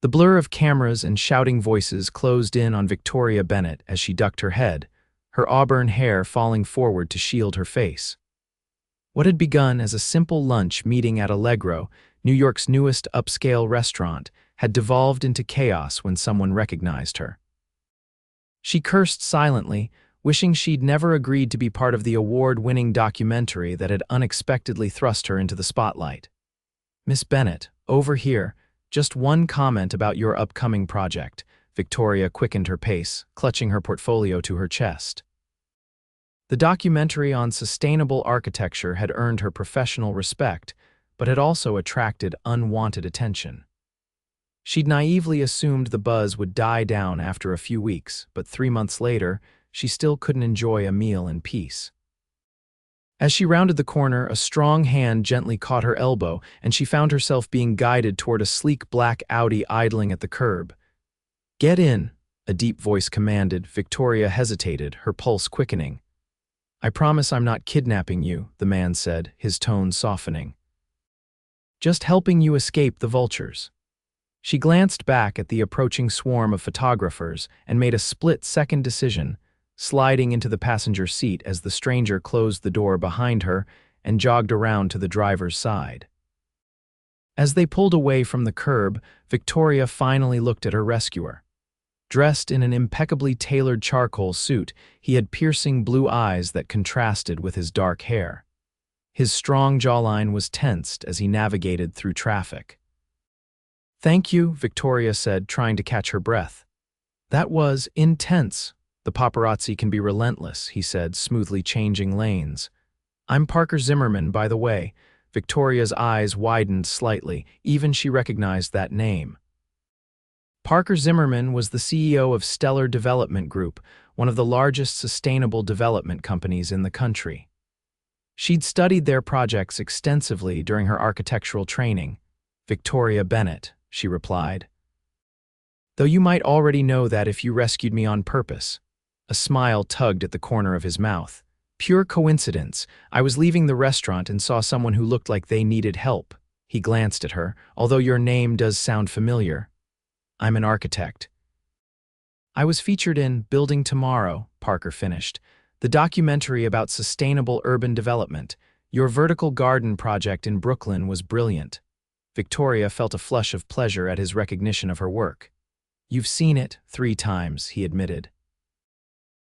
The blur of cameras and shouting voices closed in on Victoria Bennett as she ducked her head, her auburn hair falling forward to shield her face. What had begun as a simple lunch meeting at Allegro, New York's newest upscale restaurant, had devolved into chaos when someone recognized her. She cursed silently, wishing she'd never agreed to be part of the award-winning documentary that had unexpectedly thrust her into the spotlight. "Miss Bennett, over here, just one comment about your upcoming project." Victoria quickened her pace, clutching her portfolio to her chest. The documentary on sustainable architecture had earned her professional respect, but had also attracted unwanted attention. She'd naively assumed the buzz would die down after a few weeks, but 3 months later, she still couldn't enjoy a meal in peace. As she rounded the corner, a strong hand gently caught her elbow, and she found herself being guided toward a sleek black Audi idling at the curb. "Get in," a deep voice commanded. Victoria hesitated, her pulse quickening. "I promise I'm not kidnapping you," the man said, his tone softening. "Just helping you escape the vultures." She glanced back at the approaching swarm of photographers and made a split-second decision, sliding into the passenger seat as the stranger closed the door behind her and jogged around to the driver's side. As they pulled away from the curb, Victoria finally looked at her rescuer. Dressed in an impeccably tailored charcoal suit, he had piercing blue eyes that contrasted with his dark hair. His strong jawline was tensed as he navigated through traffic. "Thank you," Victoria said, trying to catch her breath. "That was intense." "The paparazzi can be relentless," he said, smoothly changing lanes. "I'm Parker Zimmerman, by the way." Victoria's eyes widened slightly, even she recognized that name. Parker Zimmerman was the CEO of Stellar Development Group, one of the largest sustainable development companies in the country. She'd studied their projects extensively during her architectural training. "Victoria Bennett," she replied. "Though you might already know that if you rescued me on purpose." A smile tugged at the corner of his mouth. "Pure coincidence. I was leaving the restaurant and saw someone who looked like they needed help." He glanced at her. "Although your name does sound familiar." "I'm an architect." "I was featured in Building Tomorrow," Parker finished, "the documentary about sustainable urban development. Your vertical garden project in Brooklyn was brilliant." Victoria felt a flush of pleasure at his recognition of her work. "You've seen it 3 times," he admitted.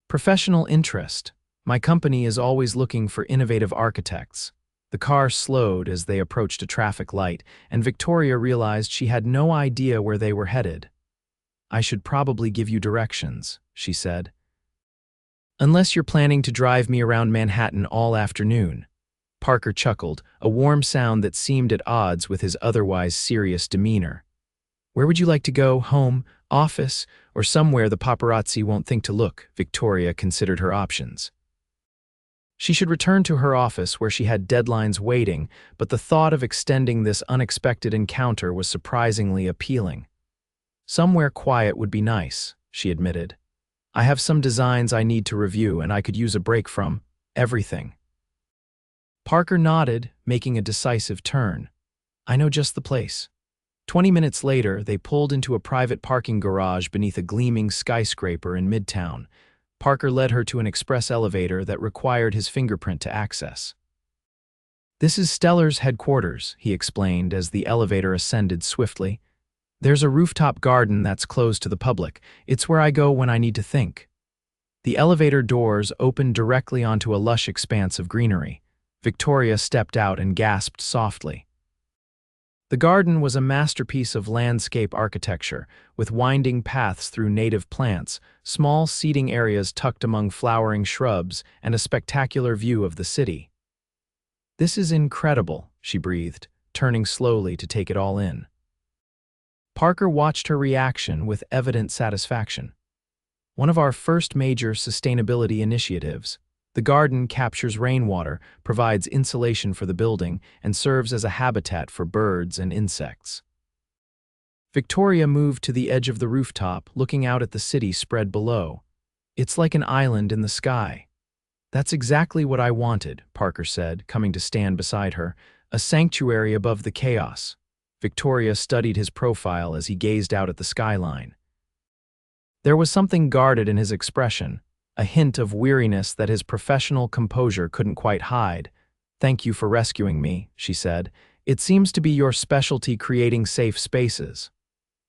"Professional interest. My company is always looking for innovative architects." The car slowed as they approached a traffic light, and Victoria realized she had no idea where they were headed. "I should probably give you directions," she said. "Unless you're planning to drive me around Manhattan all afternoon." Parker chuckled, a warm sound that seemed at odds with his otherwise serious demeanor. "Where would you like to go? Home, office, or somewhere the paparazzi won't think to look?" Victoria considered her options. She should return to her office where she had deadlines waiting, but the thought of extending this unexpected encounter was surprisingly appealing. "Somewhere quiet would be nice," she admitted. "I have some designs I need to review, and I could use a break from everything." Parker nodded, making a decisive turn. "I know just the place." 20 minutes later, they pulled into a private parking garage beneath a gleaming skyscraper in Midtown. Parker led her to an express elevator that required his fingerprint to access. "This is Stellar's headquarters," he explained as the elevator ascended swiftly. "There's a rooftop garden that's closed to the public. It's where I go when I need to think." The elevator doors opened directly onto a lush expanse of greenery. Victoria stepped out and gasped softly. The garden was a masterpiece of landscape architecture, with winding paths through native plants, small seating areas tucked among flowering shrubs, and a spectacular view of the city. "This is incredible," she breathed, turning slowly to take it all in. Parker watched her reaction with evident satisfaction. "One of our first major sustainability initiatives. The garden captures rainwater, provides insulation for the building, and serves as a habitat for birds and insects." Victoria moved to the edge of the rooftop, looking out at the city spread below. "It's like an island in the sky." "That's exactly what I wanted," Parker said, coming to stand beside her. "A sanctuary above the chaos." Victoria studied his profile as he gazed out at the skyline. There was something guarded in his expression, a hint of weariness that his professional composure couldn't quite hide. "Thank you for rescuing me," she said. "It seems to be your specialty creating safe spaces."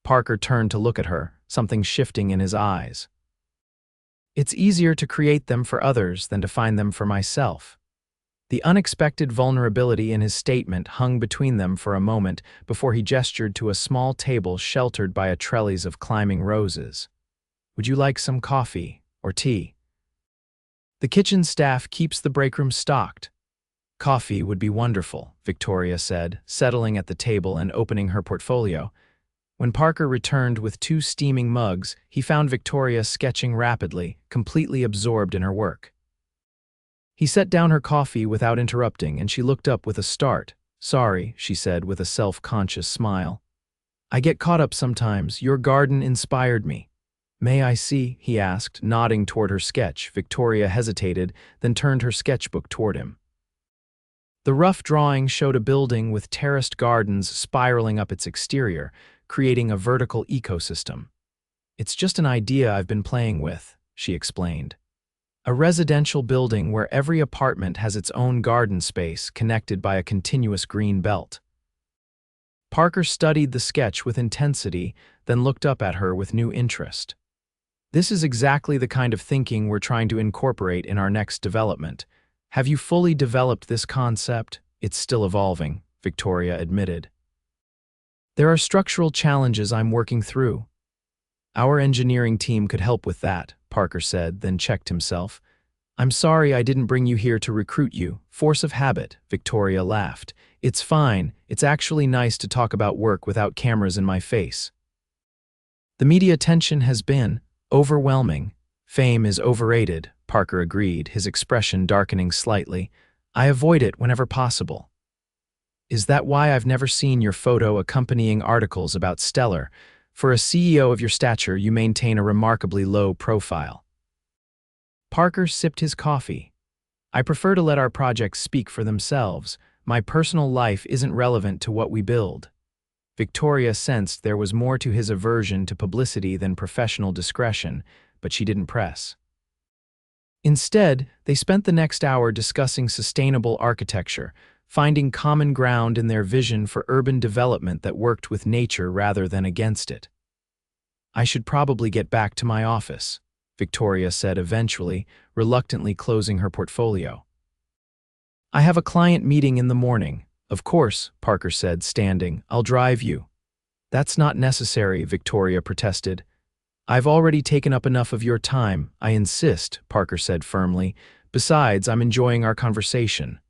Parker turned to look at her, something shifting in his eyes. "It's easier to create them for others than to find them for myself." The unexpected vulnerability in his statement hung between them for a moment before he gestured to a small table sheltered by a trellis of climbing roses. "Would you like some coffee or tea?" "The kitchen staff keeps the break room stocked." "Coffee would be wonderful," Victoria said, settling at the table and opening her portfolio. When Parker returned with 2 steaming mugs, he found Victoria sketching rapidly, completely absorbed in her work. He set down her coffee without interrupting, and she looked up with a start. "Sorry," she said with a self-conscious smile. "I get caught up sometimes. Your garden inspired me." "May I see?" he asked, nodding toward her sketch. Victoria hesitated, then turned her sketchbook toward him. The rough drawing showed a building with terraced gardens spiraling up its exterior, creating a vertical ecosystem. "It's just an idea I've been playing with," she explained. "A residential building where every apartment has its own garden space connected by a continuous green belt." Parker studied the sketch with intensity, then looked up at her with new interest. "This is exactly the kind of thinking we're trying to incorporate in our next development. Have you fully developed this concept?" "It's still evolving," Victoria admitted. "There are structural challenges I'm working through." "Our engineering team could help with that," Parker said, then checked himself. "I'm sorry I didn't bring you here to recruit you. Force of habit," Victoria laughed. "It's fine. It's actually nice to talk about work without cameras in my face." "The media attention has been overwhelming. Fame is overrated," Parker agreed, his expression darkening slightly. "I avoid it whenever possible." "Is that why I've never seen your photo accompanying articles about Stellar? For a CEO of your stature, you maintain a remarkably low profile." Parker sipped his coffee. "I prefer to let our projects speak for themselves. My personal life isn't relevant to what we build." Victoria sensed there was more to his aversion to publicity than professional discretion, but she didn't press. Instead, they spent the next hour discussing sustainable architecture, finding common ground in their vision for urban development that worked with nature rather than against it. "I should probably get back to my office," Victoria said eventually, reluctantly closing her portfolio. "I have a client meeting in the morning." "Of course," Parker said, standing. "I'll drive you." "That's not necessary," Victoria protested. "I've already taken up enough of your time. I insist," Parker said firmly. "Besides, I'm enjoying our conversation."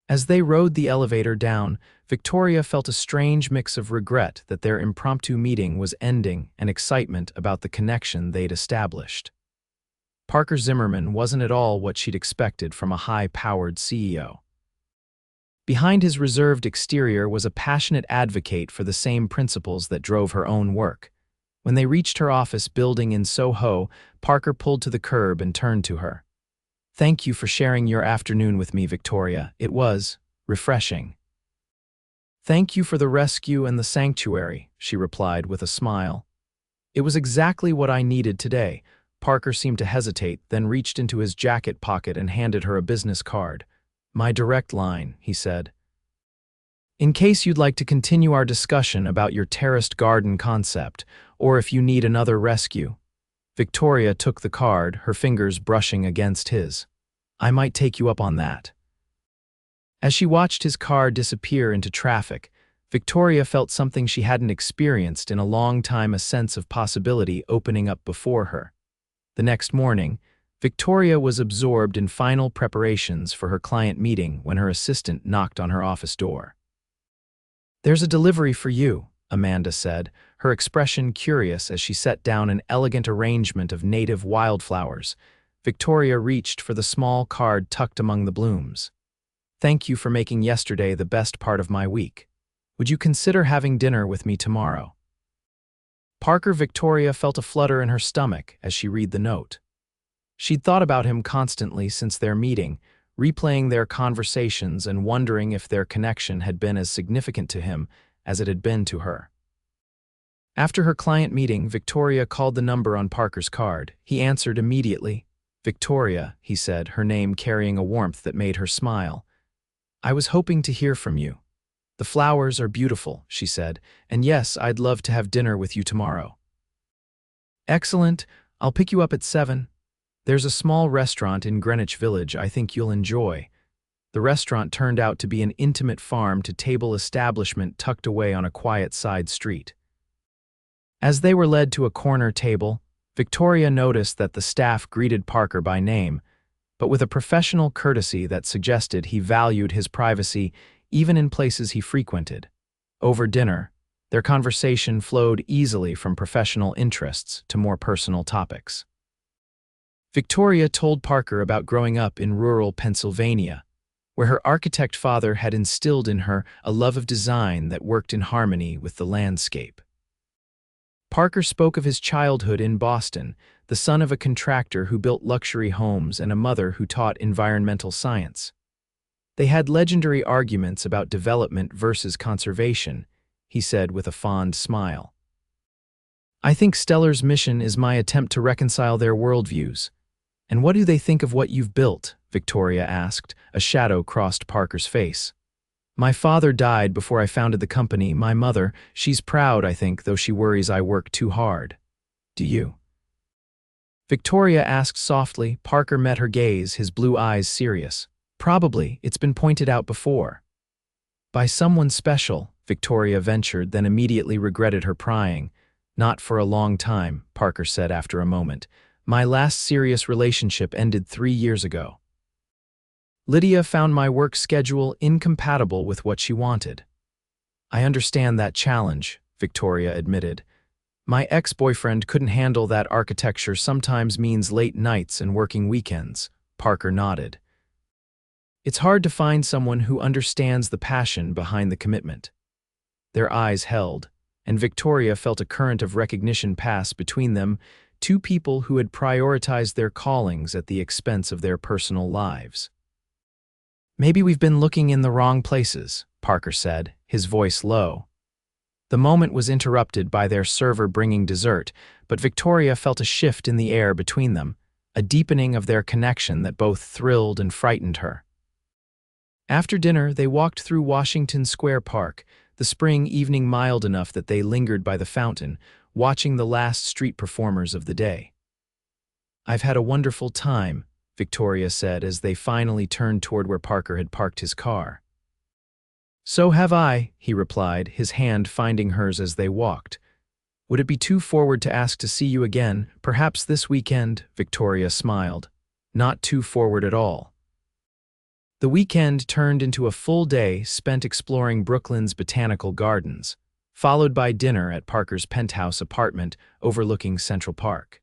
As they rode the elevator down, Victoria felt a strange mix of regret that their impromptu meeting was ending and excitement about the connection they'd established. Parker Zimmerman wasn't at all what she'd expected from a high-powered CEO. Behind his reserved exterior was a passionate advocate for the same principles that drove her own work. When they reached her office building in Soho, Parker pulled to the curb and turned to her. "Thank you for sharing your afternoon with me, Victoria. It was refreshing." "Thank you for the rescue and the sanctuary," she replied with a smile. "It was exactly what I needed today." Parker seemed to hesitate, then reached into his jacket pocket and handed her a business card. "My direct line," he said. "In case you'd like to continue our discussion about your terraced garden concept, or if you need another rescue." Victoria took the card, her fingers brushing against his. "I might take you up on that." As she watched his car disappear into traffic, Victoria felt something she hadn't experienced in a long time, a sense of possibility opening up before her. The next morning, Victoria was absorbed in final preparations for her client meeting when her assistant knocked on her office door. "There's a delivery for you," Amanda said, her expression curious as she set down an elegant arrangement of native wildflowers. Victoria reached for the small card tucked among the blooms. "Thank you for making yesterday the best part of my week. Would you consider having dinner with me tomorrow?" Victoria felt a flutter in her stomach as she read the note. She'd thought about him constantly since their meeting, replaying their conversations and wondering if their connection had been as significant to him as it had been to her. After her client meeting, Victoria called the number on Parker's card. He answered immediately. "Victoria," he said, her name carrying a warmth that made her smile. "I was hoping to hear from you. The flowers are beautiful," she said, "and yes, I'd love to have dinner with you tomorrow." "Excellent. I'll pick you up at 7. There's a small restaurant in Greenwich Village I think you'll enjoy." The restaurant turned out to be an intimate farm-to-table establishment tucked away on a quiet side street. As they were led to a corner table, Victoria noticed that the staff greeted Parker by name, but with a professional courtesy that suggested he valued his privacy even in places he frequented. Over dinner, their conversation flowed easily from professional interests to more personal topics. Victoria told Parker about growing up in rural Pennsylvania, where her architect father had instilled in her a love of design that worked in harmony with the landscape. Parker spoke of his childhood in Boston, the son of a contractor who built luxury homes and a mother who taught environmental science. They had legendary arguments about development versus conservation, he said with a fond smile. "I think Stellar's mission is my attempt to reconcile their worldviews." "And what do they think of what you've built?" Victoria asked. A shadow crossed Parker's face. "My father died before I founded the company. My mother, she's proud, I think, though she worries I work too hard. Do you?" Victoria asked softly. Parker met her gaze, his blue eyes serious. "Probably, it's been pointed out before." "By someone special," Victoria ventured, then immediately regretted her prying. "Not for a long time," Parker said after a moment. "My last serious relationship ended 3 years ago. Lydia found my work schedule incompatible with what she wanted." "I understand that challenge," Victoria admitted. "My ex-boyfriend couldn't handle that. Architecture sometimes means late nights and working weekends." Parker nodded. "It's hard to find someone who understands the passion behind the commitment." Their eyes held, and Victoria felt a current of recognition pass between them, two people who had prioritized their callings at the expense of their personal lives. "Maybe we've been looking in the wrong places," Parker said, his voice low. The moment was interrupted by their server bringing dessert, but Victoria felt a shift in the air between them, a deepening of their connection that both thrilled and frightened her. After dinner, they walked through Washington Square Park, the spring evening mild enough that they lingered by the fountain, watching the last street performers of the day. "I've had a wonderful time," Victoria said as they finally turned toward where Parker had parked his car. "So have I," he replied, his hand finding hers as they walked. "Would it be too forward to ask to see you again, perhaps this weekend?" Victoria smiled. "Not too forward at all." The weekend turned into a full day spent exploring Brooklyn's botanical gardens, followed by dinner at Parker's penthouse apartment overlooking Central Park.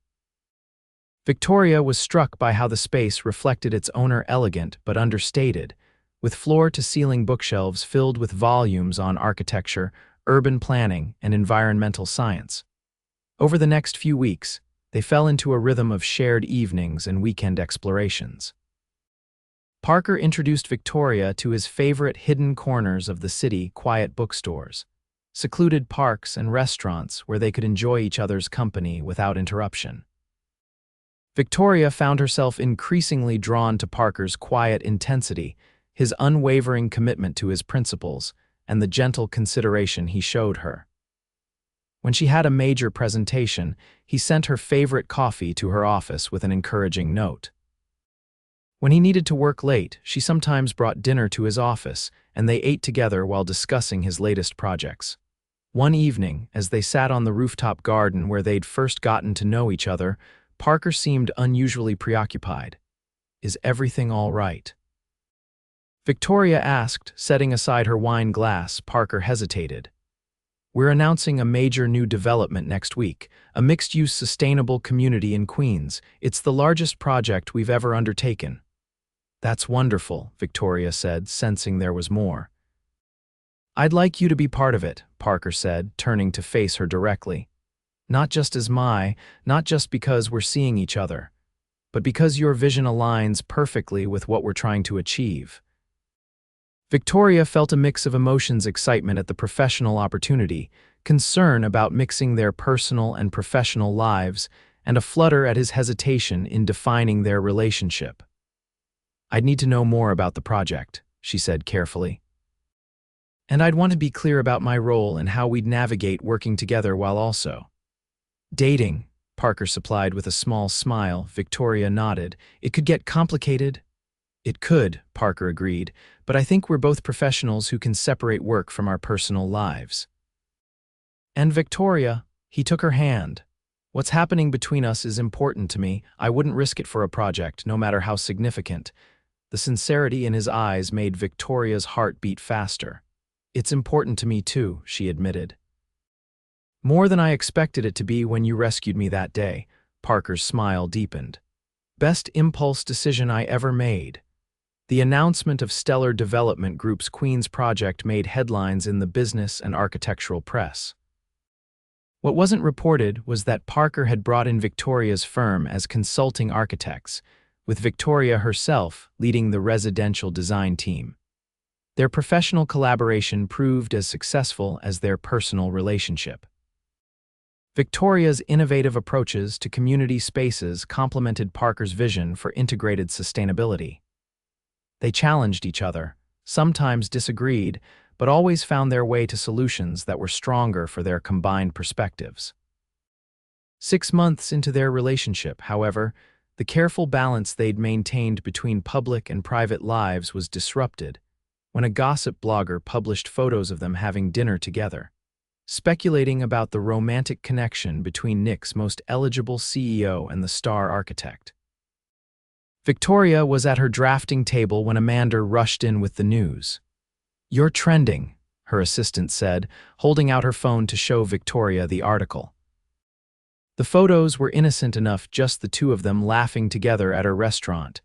Victoria was struck by how the space reflected its owner, elegant but understated, with floor-to-ceiling bookshelves filled with volumes on architecture, urban planning, and environmental science. Over the next few weeks, they fell into a rhythm of shared evenings and weekend explorations. Parker introduced Victoria to his favorite hidden corners of the city, quiet bookstores, secluded parks and restaurants where they could enjoy each other's company without interruption. Victoria found herself increasingly drawn to Parker's quiet intensity, his unwavering commitment to his principles, and the gentle consideration he showed her. When she had a major presentation, he sent her favorite coffee to her office with an encouraging note. When he needed to work late, she sometimes brought dinner to his office, and they ate together while discussing his latest projects. One evening, as they sat on the rooftop garden where they'd first gotten to know each other, Parker seemed unusually preoccupied. "Is everything all right?" Victoria asked, setting aside her wine glass. Parker hesitated. "We're announcing a major new development next week, a mixed-use sustainable community in Queens. It's the largest project we've ever undertaken." "That's wonderful," Victoria said, sensing there was more. "I'd like you to be part of it," Parker said, turning to face her directly. Not just because we're seeing each other, but because your vision aligns perfectly with what we're trying to achieve." Victoria felt a mix of emotions: excitement at the professional opportunity, concern about mixing their personal and professional lives, and a flutter at his hesitation in defining their relationship. "I'd need to know more about the project," she said carefully. "And I'd want to be clear about my role and how we'd navigate working together while also dating," Parker supplied with a small smile. Victoria nodded. "It could get complicated." "It could," Parker agreed, "but I think we're both professionals who can separate work from our personal lives." "And Victoria," he took her hand, "what's happening between us is important to me. I wouldn't risk it for a project, no matter how significant." The sincerity in his eyes made Victoria's heart beat faster. "It's important to me too," she admitted. "More than I expected it to be when you rescued me that day." Parker's smile deepened. "Best impulse decision I ever made." The announcement of Stellar Development Group's Queen's project made headlines in the business and architectural press. What wasn't reported was that Parker had brought in Victoria's firm as consulting architects, with Victoria herself leading the residential design team. Their professional collaboration proved as successful as their personal relationship. Victoria's innovative approaches to community spaces complemented Parker's vision for integrated sustainability. They challenged each other, sometimes disagreed, but always found their way to solutions that were stronger for their combined perspectives. 6 months into their relationship, however, the careful balance they'd maintained between public and private lives was disrupted when a gossip blogger published photos of them having dinner together, speculating about the romantic connection between Nick's most eligible CEO and the star architect. Victoria was at her drafting table when Amanda rushed in with the news. "You're trending," her assistant said, holding out her phone to show Victoria the article. The photos were innocent enough, just the two of them laughing together at a restaurant,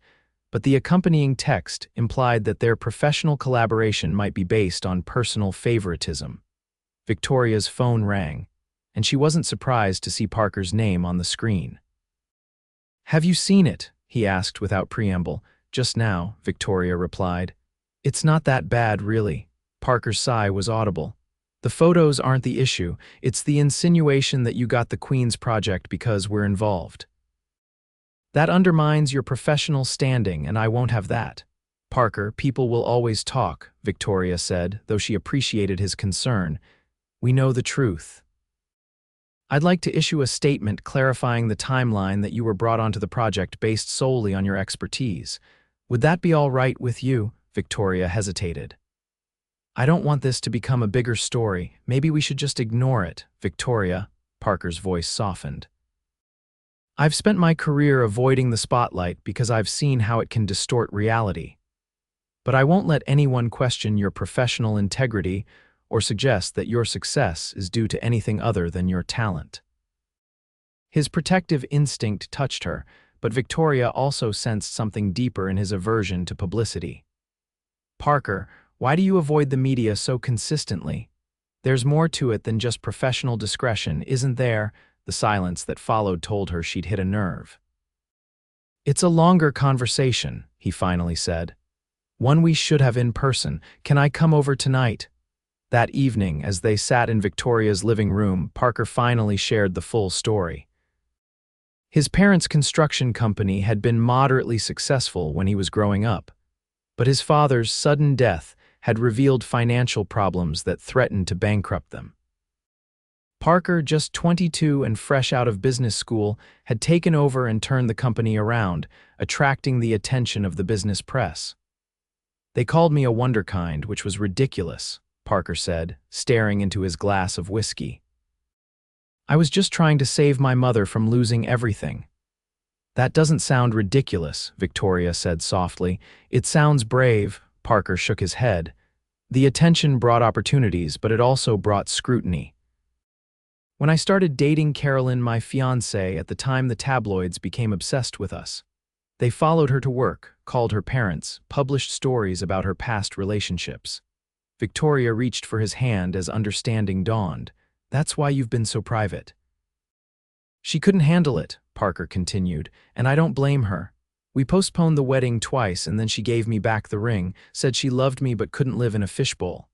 but the accompanying text implied that their professional collaboration might be based on personal favoritism. Victoria's phone rang, and she wasn't surprised to see Parker's name on the screen. "Have you seen it?" he asked without preamble. "Just now," Victoria replied. "It's not that bad, really." Parker's sigh was audible. "The photos aren't the issue. It's the insinuation that you got the Queen's project because we're involved. That undermines your professional standing, and I won't have that." "Parker, people will always talk," Victoria said, though she appreciated his concern. "We know the truth. I'd like to issue a statement clarifying the timeline that you were brought onto the project based solely on your expertise. Would that be all right with you?" Victoria hesitated. "I don't want this to become a bigger story. Maybe we should just ignore it." "Victoria," Parker's voice softened. "I've spent my career avoiding the spotlight because I've seen how it can distort reality. But I won't let anyone question your professional integrity or suggest that your success is due to anything other than your talent." His protective instinct touched her, but Victoria also sensed something deeper in his aversion to publicity. "Parker, why do you avoid the media so consistently? There's more to it than just professional discretion, isn't there?" The silence that followed told her she'd hit a nerve. "It's a longer conversation," he finally said. "One we should have in person. Can I come over tonight?" That evening, as they sat in Victoria's living room, Parker finally shared the full story. His parents' construction company had been moderately successful when he was growing up, but his father's sudden death had revealed financial problems that threatened to bankrupt them. Parker, just 22 and fresh out of business school, had taken over and turned the company around, attracting the attention of the business press. "They called me a wunderkind, which was ridiculous," Parker said, staring into his glass of whiskey. "I was just trying to save my mother from losing everything." "That doesn't sound ridiculous," Victoria said softly. "It sounds brave." Parker shook his head. "The attention brought opportunities, but it also brought scrutiny. When I started dating Carolyn, my fiancée, at the time the tabloids became obsessed with us. They followed her to work, called her parents, published stories about her past relationships." Victoria reached for his hand as understanding dawned. "That's why you've been so private." "She couldn't handle it," Parker continued, "and I don't blame her. We postponed the wedding twice and then she gave me back the ring, said she loved me but couldn't live in a fishbowl.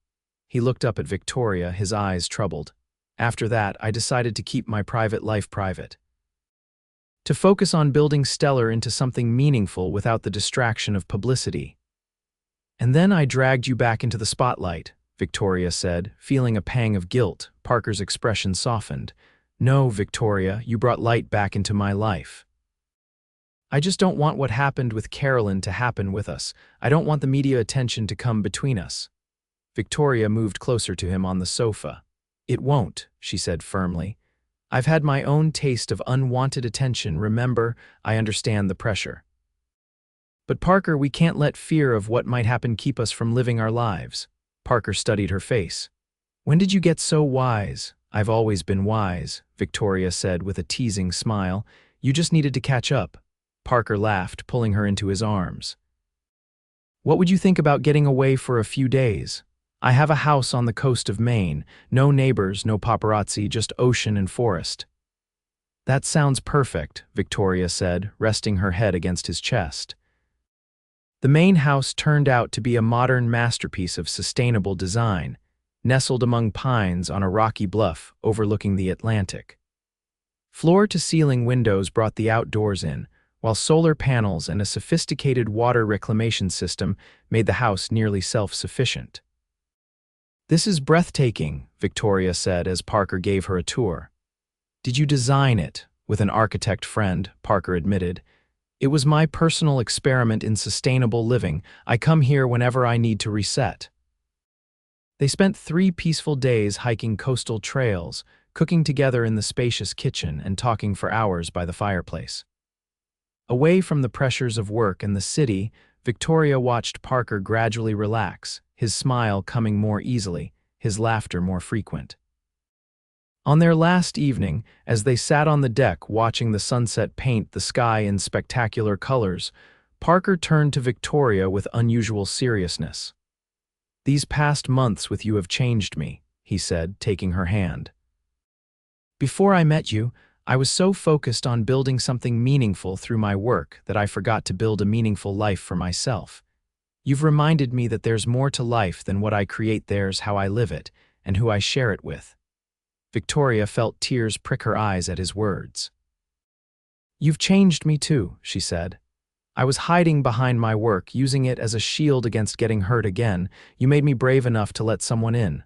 He looked up at Victoria, his eyes troubled. After that, I decided to keep my private life private. To focus on building Stellar into something meaningful without the distraction of publicity. And then I dragged you back into the spotlight, Victoria said, feeling a pang of guilt. Parker's expression softened. No, Victoria, you brought light back into my life. I just don't want what happened with Carolyn to happen with us. I don't want the media attention to come between us. Victoria moved closer to him on the sofa. It won't, she said firmly. I've had my own taste of unwanted attention, remember, I understand the pressure. But Parker, we can't let fear of what might happen keep us from living our lives. Parker studied her face. When did you get so wise? I've always been wise, Victoria said with a teasing smile. You just needed to catch up. Parker laughed, pulling her into his arms. What would you think about getting away for a few days? I have a house on the coast of Maine. No neighbors, no paparazzi, just ocean and forest. That sounds perfect, Victoria said, resting her head against his chest. The Maine house turned out to be a modern masterpiece of sustainable design, nestled among pines on a rocky bluff overlooking the Atlantic. Floor-to-ceiling windows brought the outdoors in, while solar panels and a sophisticated water reclamation system made the house nearly self-sufficient. This is breathtaking, Victoria said as Parker gave her a tour. Did you design it? With an architect friend, Parker admitted. It was my personal experiment in sustainable living. I come here whenever I need to reset. They spent 3 peaceful days hiking coastal trails, cooking together in the spacious kitchen and talking for hours by the fireplace. Away from the pressures of work and the city, Victoria watched Parker gradually relax, his smile coming more easily, his laughter more frequent. On their last evening, as they sat on the deck watching the sunset paint the sky in spectacular colors, Parker turned to Victoria with unusual seriousness. These past months with you have changed me, he said, taking her hand. Before I met you, I was so focused on building something meaningful through my work that I forgot to build a meaningful life for myself. You've reminded me that there's more to life than what I create, there's how I live it, and who I share it with. Victoria felt tears prick her eyes at his words. You've changed me too, she said. I was hiding behind my work, using it as a shield against getting hurt again. You made me brave enough to let someone in.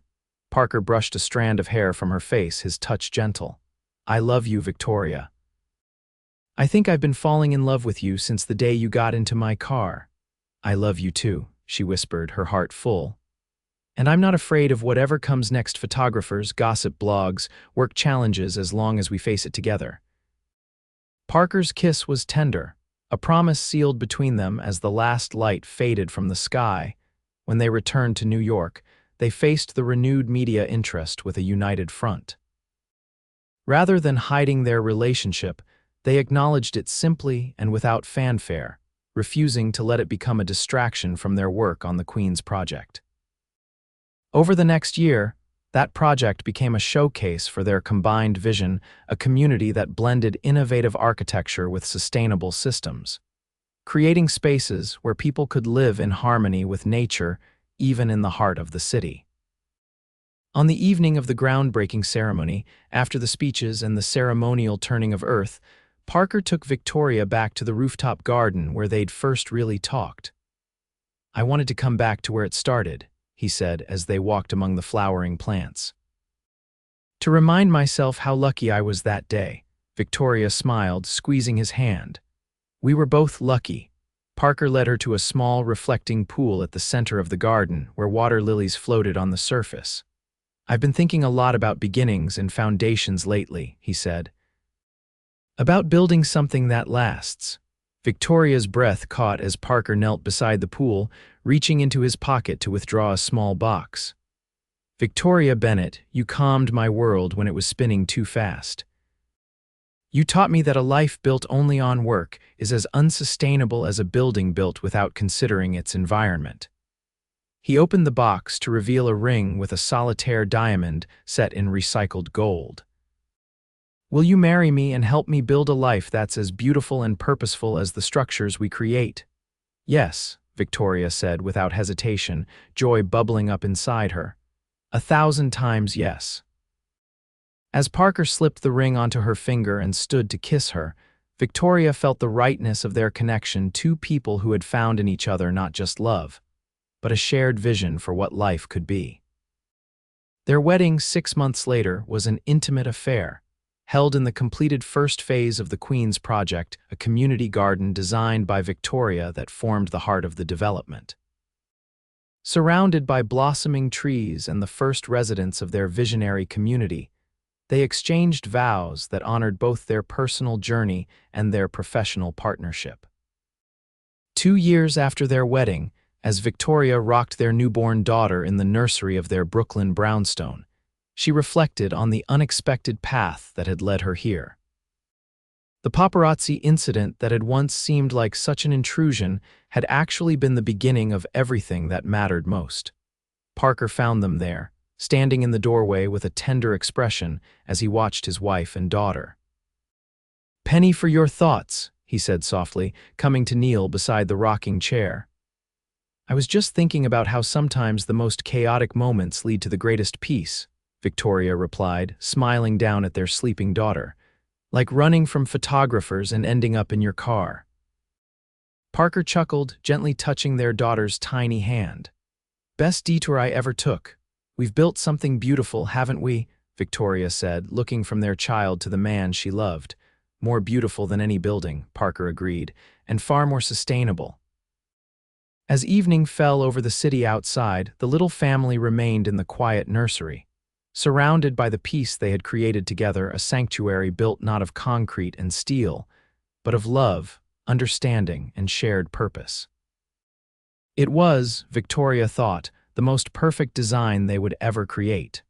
Parker brushed a strand of hair from her face, his touch gentle. I love you, Victoria. I think I've been falling in love with you since the day you got into my car. I love you too, she whispered, her heart full. And I'm not afraid of whatever comes next, photographers, gossip blogs, work challenges, as long as we face it together. Parker's kiss was tender, a promise sealed between them as the last light faded from the sky. When they returned to New York, they faced the renewed media interest with a united front. Rather than hiding their relationship, they acknowledged it simply and without fanfare, refusing to let it become a distraction from their work on the Queen's project. Over the next year, that project became a showcase for their combined vision, a community that blended innovative architecture with sustainable systems, creating spaces where people could live in harmony with nature, even in the heart of the city. On the evening of the groundbreaking ceremony, after the speeches and the ceremonial turning of earth, Parker took Victoria back to the rooftop garden where they'd first really talked. I wanted to come back to where it started, he said as they walked among the flowering plants. To remind myself how lucky I was that day, Victoria smiled, squeezing his hand. We were both lucky. Parker led her to a small, reflecting pool at the center of the garden where water lilies floated on the surface. I've been thinking a lot about beginnings and foundations lately, he said. About building something that lasts. Victoria's breath caught as Parker knelt beside the pool, reaching into his pocket to withdraw a small box. Victoria Bennett, you calmed my world when it was spinning too fast. You taught me that a life built only on work is as unsustainable as a building built without considering its environment. He opened the box to reveal a ring with a solitaire diamond set in recycled gold. Will you marry me and help me build a life that's as beautiful and purposeful as the structures we create? Yes, Victoria said without hesitation, joy bubbling up inside her. 1,000 times yes. As Parker slipped the ring onto her finger and stood to kiss her, Victoria felt the rightness of their connection, two people who had found in each other not just love, but a shared vision for what life could be. Their wedding 6 months later was an intimate affair, held in the completed first phase of the Queen's Project, a community garden designed by Victoria that formed the heart of the development. Surrounded by blossoming trees and the first residents of their visionary community, they exchanged vows that honored both their personal journey and their professional partnership. 2 years after their wedding, as Victoria rocked their newborn daughter in the nursery of their Brooklyn brownstone, she reflected on the unexpected path that had led her here. The paparazzi incident that had once seemed like such an intrusion had actually been the beginning of everything that mattered most. Parker found them there, standing in the doorway with a tender expression as he watched his wife and daughter. "Penny for your thoughts," he said softly, coming to kneel beside the rocking chair. "I was just thinking about how sometimes the most chaotic moments lead to the greatest peace," Victoria replied, smiling down at their sleeping daughter. "Like running from photographers and ending up in your car." Parker chuckled, gently touching their daughter's tiny hand. "Best detour I ever took. We've built something beautiful, haven't we?" Victoria said, looking from their child to the man she loved. "More beautiful than any building," Parker agreed, "and far more sustainable." As evening fell over the city outside, the little family remained in the quiet nursery, surrounded by the peace they had created together, a sanctuary built not of concrete and steel, but of love, understanding, and shared purpose. It was, Victoria thought, the most perfect design they would ever create.